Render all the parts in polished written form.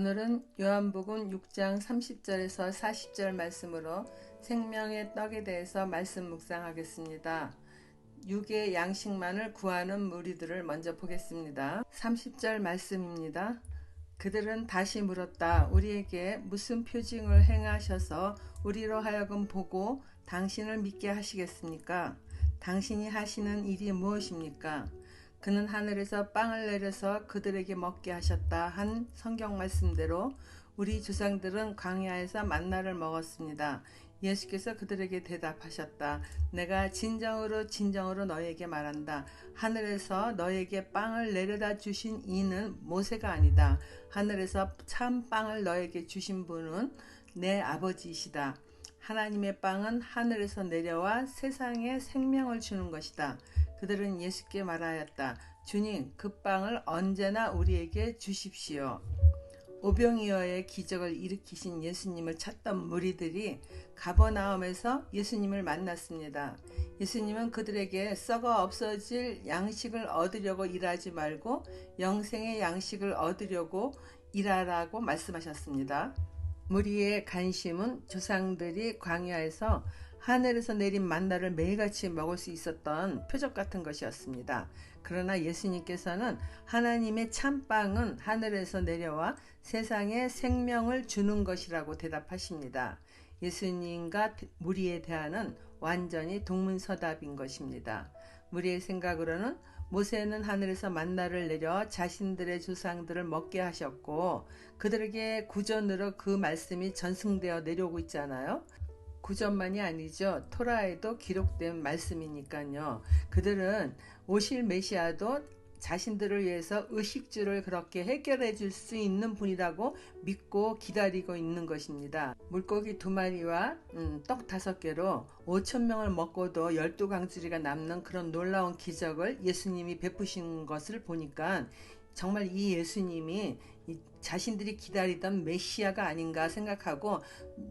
오늘은 요한복음 6장 30절에서 40절 말씀으로 생명의 떡에 대해서 말씀 묵상하겠습니다. 육의 양식만을 구하는 무리들을 먼저 보겠습니다. 30절 말씀입니다. 그들은 다시 물었다. 우리에게 무슨 표징을 행하셔서 우리로 하여금 보고 당신을 믿게 하시겠습니까? 당신이 하시는 일이 무엇입니까? 그는 하늘에서 빵을 내려서 그들에게 먹게 하셨다 한 성경 말씀대로 우리 조상들은 광야에서 만나를 먹었습니다. 예수께서 그들에게 대답하셨다. 내가 진정으로 너희에게 말한다. 하늘에서 너희에게 빵을 내려다 주신 이는 모세가 아니다. 하늘에서 참 빵을 너희에게 주신 분은 내 아버지이시다. 하나님의 빵은 하늘에서 내려와 세상에 생명을 주는 것이다. 그들은 예수께 말하였다. 주님, 그 빵을 언제나 우리에게 주십시오. 오병이어의 기적을 일으키신 예수님을 찾던 무리들이 가버나움에서 예수님을 만났습니다. 예수님은 그들에게 썩어 없어질 양식을 얻으려고 일하지 말고 영생의 양식을 얻으려고 일하라고 말씀하셨습니다. 무리의 관심은 조상들이 광야에서 하늘에서 내린 만나를 매일같이 먹을 수 있었던 표적 같은 것이었습니다. 그러나 예수님께서는 하나님의 참빵은 하늘에서 내려와 세상에 생명을 주는 것이라고 대답하십니다. 예수님과 무리의 대화는 완전히 동문서답인 것입니다. 무리의 생각으로는 모세는 하늘에서 만나를 내려 자신들의 조상들을 먹게 하셨고 그들에게 구전으로 그 말씀이 전승되어 내려오고 있잖아요. 구전만이 아니죠. 토라에도 기록된 말씀이니까요. 그들은 오실 메시아도 자신들을 위해서 의식주를 그렇게 해결해 줄 수 있는 분이라고 믿고 기다리고 있는 것입니다. 물고기 2마리와 떡 5개로 5,000명을 먹고도 12강줄이가 남는 그런 놀라운 기적을 예수님이 베푸신 것을 보니까 정말 이 예수님이 자신들이 기다리던 메시아가 아닌가 생각하고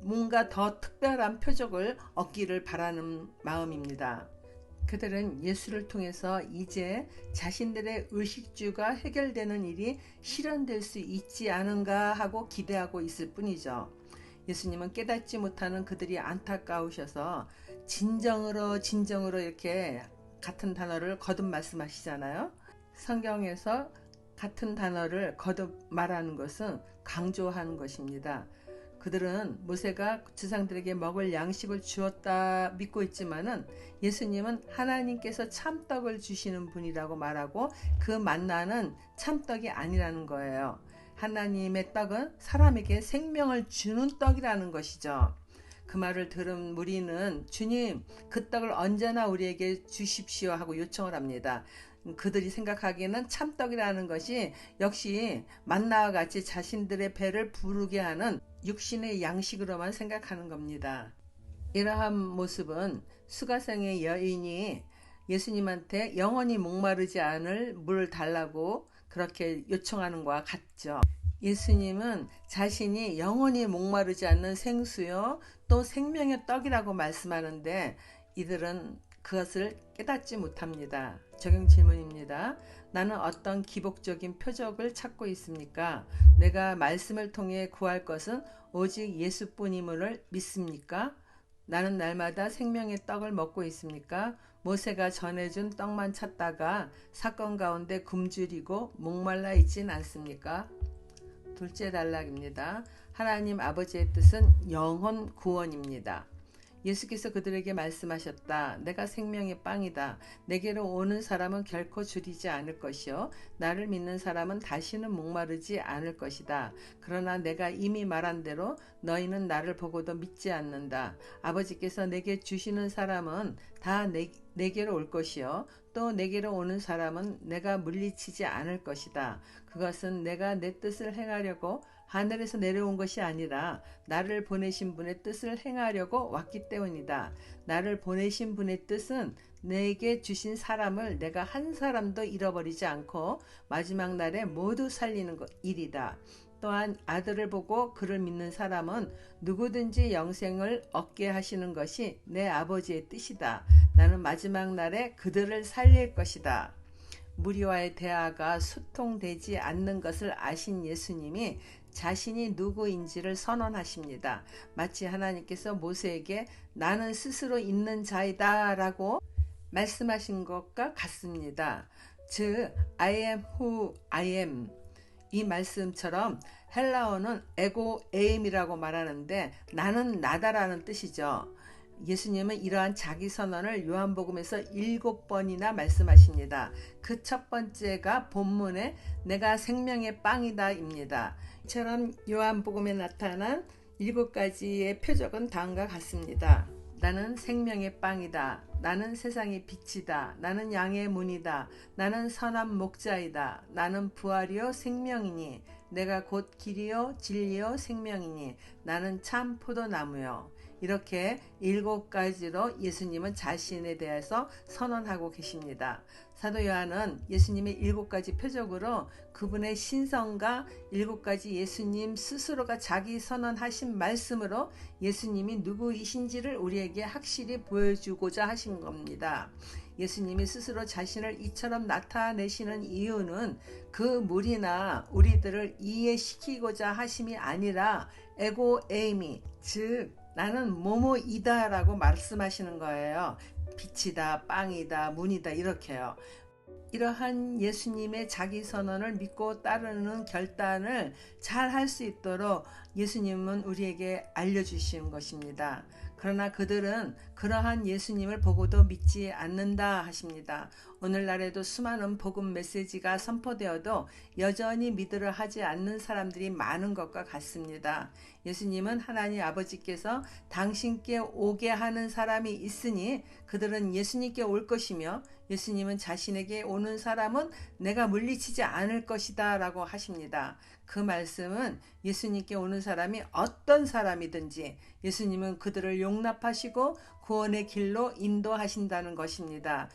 뭔가 더 특별한 표적을 얻기를 바라는 마음입니다. 그들은 예수를 통해서 이제 자신들의 의식주가 해결되는 일이 실현될 수 있지 않은가 하고 기대하고 있을 뿐이죠. 예수님은 깨닫지 못하는 그들이 안타까우셔서 진정으로 이렇게 같은 단어를 거듭 말씀하시잖아요. 성경에서 같은 단어를 거듭 말하는 것은 강조하는 것입니다. 그들은 모세가 조상들에게 먹을 양식을 주었다 믿고 있지만은 예수님은 하나님께서 참떡을 주시는 분이라고 말하고 그 만나는 참떡이 아니라는 거예요. 하나님의 떡은 사람에게 생명을 주는 떡이라는 것이죠. 그 말을 들은 무리는 주님, 그 떡을 언제나 우리에게 주십시오 하고 요청을 합니다. 그들이 생각하기에는 참떡이라는 것이 역시 만나와 같이 자신들의 배를 부르게 하는 육신의 양식으로만 생각하는 겁니다. 이러한 모습은 수가성의 여인이 예수님한테 영원히 목마르지 않을 물을 달라고 그렇게 요청하는 것과 같죠. 예수님은 자신이 영원히 목마르지 않는 생수요 또 생명의 떡이라고 말씀하는데 이들은 그것을 깨닫지 못합니다. 적용 질문입니다. 나는 어떤 기복적인 표적을 찾고 있습니까? 내가 말씀을 통해 구할 것은 오직 예수뿐임을 믿습니까? 나는 날마다 생명의 떡을 먹고 있습니까? 모세가 전해준 떡만 찾다가 사건 가운데 굶주리고 목말라 있진 않습니까? 둘째 단락입니다. 하나님 아버지의 뜻은 영혼 구원입니다. 예수께서 그들에게 말씀하셨다. 내가 생명의 빵이다. 내게로 오는 사람은 결코 줄이지 않을 것이요 나를 믿는 사람은 다시는 목마르지 않을 것이다. 그러나 내가 이미 말한 대로 너희는 나를 보고도 믿지 않는다. 아버지께서 내게 주시는 사람은 다 내게로 올 것이요 또 내게로 오는 사람은 내가 물리치지 않을 것이다. 그것은 내가 내 뜻을 행하려고 하늘에서 내려온 것이 아니라 나를 보내신 분의 뜻을 행하려고 왔기 때문이다. 나를 보내신 분의 뜻은 내게 주신 사람을 내가 한 사람도 잃어버리지 않고 마지막 날에 모두 살리는 일이다. 또한 아들을 보고 그를 믿는 사람은 누구든지 영생을 얻게 하시는 것이 내 아버지의 뜻이다. 나는 마지막 날에 그들을 살릴 것이다. 무리와의 대화가 소통되지 않는 것을 아신 예수님이 자신이 누구인지를 선언하십니다. 마치 하나님께서 모세에게 나는 스스로 있는 자이다 라고 말씀하신 것과 같습니다. 즉 I am who I am, 이 말씀처럼 헬라어는 에고 에임이라고 말하는데 나는 나다라는 뜻이죠. 예수님은 이러한 자기 선언을 요한복음에서 7번이나 말씀하십니다. 그 첫 번째가 본문에 내가 생명의 빵이다입니다. 이처럼 요한복음에 나타난 7가지의 표적은 다음과 같습니다. 나는 생명의 빵이다. 나는 세상의 빛이다. 나는 양의 문이다. 나는 선한 목자이다. 나는 부활이요 생명이니 내가 곧 길이요 진리요 생명이니 나는 참 포도나무요. 이렇게 7가지로 예수님은 자신에 대해서 선언하고 계십니다. 사도 요한은 예수님의 7가지 표적으로 그분의 신성과 7가지 예수님 스스로가 자기 선언하신 말씀으로 예수님이 누구이신지를 우리에게 확실히 보여주고자 하신 겁니다. 예수님이 스스로 자신을 이처럼 나타내시는 이유는 그 무리나 우리들을 이해시키고자 하심이 아니라 에고 에이미, 즉 나는 뭐뭐이다 라고 말씀하시는 거예요. 빛이다, 빵이다, 문이다 이렇게요. 이러한 예수님의 자기 선언을 믿고 따르는 결단을 잘 할 수 있도록 예수님은 우리에게 알려주신 것입니다. 그러나 그들은 그러한 예수님을 보고도 믿지 않는다 하십니다. 오늘날에도 수많은 복음 메시지가 선포되어도 여전히 믿으려 하지 않는 사람들이 많은 것과 같습니다. 예수님은 하나님 아버지께서 당신께 오게 하는 사람이 있으니 그들은 예수님께 올 것이며 예수님은 자신에게 오는 사람은 내가 물리치지 않을 것이다 라고 하십니다. 그 말씀은 예수님께 오는 사람이 어떤 사람이든지 예수님은 그들을 용납하시고 구원의 길로 인도하신다는 것입니다.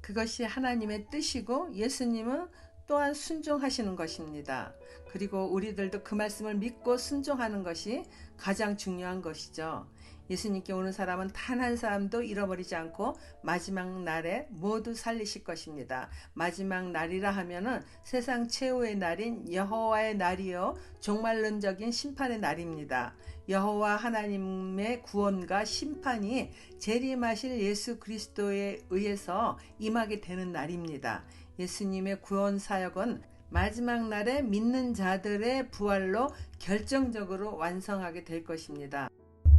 그것이 하나님의 뜻이고 예수님은 또한 순종하시는 것입니다. 그리고 우리들도 그 말씀을 믿고 순종하는 것이 가장 중요한 것이죠. 예수님께 오는 사람은 단 한 사람도 잃어버리지 않고 마지막 날에 모두 살리실 것입니다. 마지막 날이라 하면은 세상 최후의 날인 여호와의 날이요 종말론적인 심판의 날입니다. 여호와 하나님의 구원과 심판이 재림하실 예수 그리스도에 의해서 임하게 되는 날입니다. 예수님의 구원 사역은 마지막 날에 믿는 자들의 부활로 결정적으로 완성하게 될 것입니다.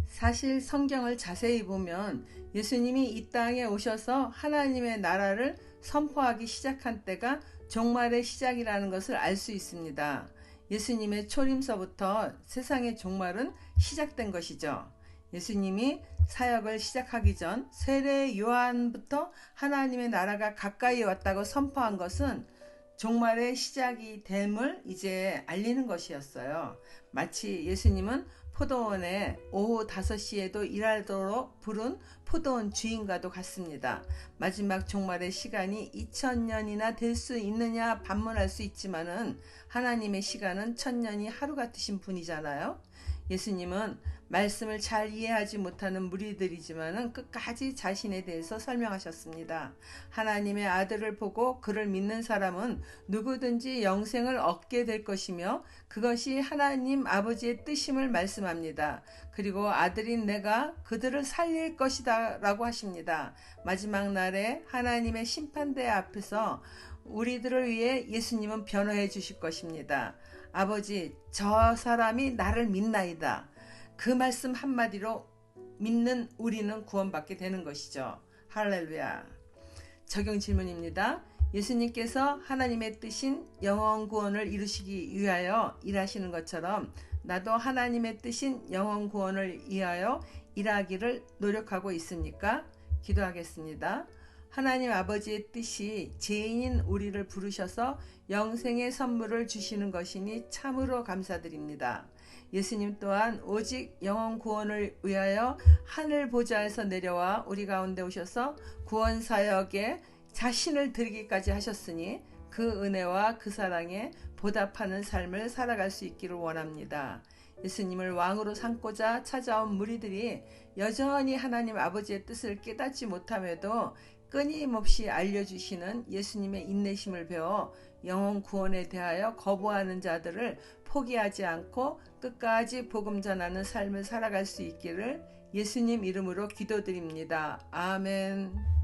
사실 성경을 자세히 보면 예수님이 이 땅에 오셔서 하나님의 나라를 선포하기 시작한 때가 종말의 시작이라는 것을 알 수 있습니다. 예수님의 초림서부터 세상의 종말은 시작된 것이죠. 예수님이 사역을 시작하기 전 세례 요한부터 하나님의 나라가 가까이 왔다고 선포한 것은 종말의 시작이 됨을 이제 알리는 것이었어요. 마치 예수님은 포도원에 오후 5시에도 일하도록 부른 포도원 주인과도 같습니다. 마지막 종말의 시간이 2000년이나 될 수 있느냐 반문할 수 있지만은 하나님의 시간은 1000년이 하루 같으신 분이잖아요. 예수님은 말씀을 잘 이해하지 못하는 무리들이지만은 끝까지 자신에 대해서 설명하셨습니다. 하나님의 아들을 보고 그를 믿는 사람은 누구든지 영생을 얻게 될 것이며 그것이 하나님 아버지의 뜻임을 말씀합니다. 그리고 아들인 내가 그들을 살릴 것이다 라고 하십니다. 마지막 날에 하나님의 심판대 앞에서 우리들을 위해 예수님은 변호해 주실 것입니다. 아버지, 저 사람이 나를 믿나이다. 그 말씀 한마디로 믿는 우리는 구원받게 되는 것이죠. 할렐루야. 적용 질문입니다. 예수님께서 하나님의 뜻인 영원 구원을 이루시기 위하여 일하시는 것처럼 나도 하나님의 뜻인 영원 구원을 위하여 일하기를 노력하고 있습니까? 기도하겠습니다. 하나님 아버지의 뜻이 죄인인 우리를 부르셔서 영생의 선물을 주시는 것이니 참으로 감사드립니다. 예수님 또한 오직 영원 구원을 위하여 하늘 보좌에서 내려와 우리 가운데 오셔서 구원 사역에 자신을 드리기까지 하셨으니 그 은혜와 그 사랑에 보답하는 삶을 살아갈 수 있기를 원합니다. 예수님을 왕으로 삼고자 찾아온 무리들이 여전히 하나님 아버지의 뜻을 깨닫지 못함에도 끊임없이 알려주시는 예수님의 인내심을 배워 영혼 구원에 대하여 거부하는 자들을 포기하지 않고 끝까지 복음 전하는 삶을 살아갈 수 있기를 예수님 이름으로 기도드립니다. 아멘.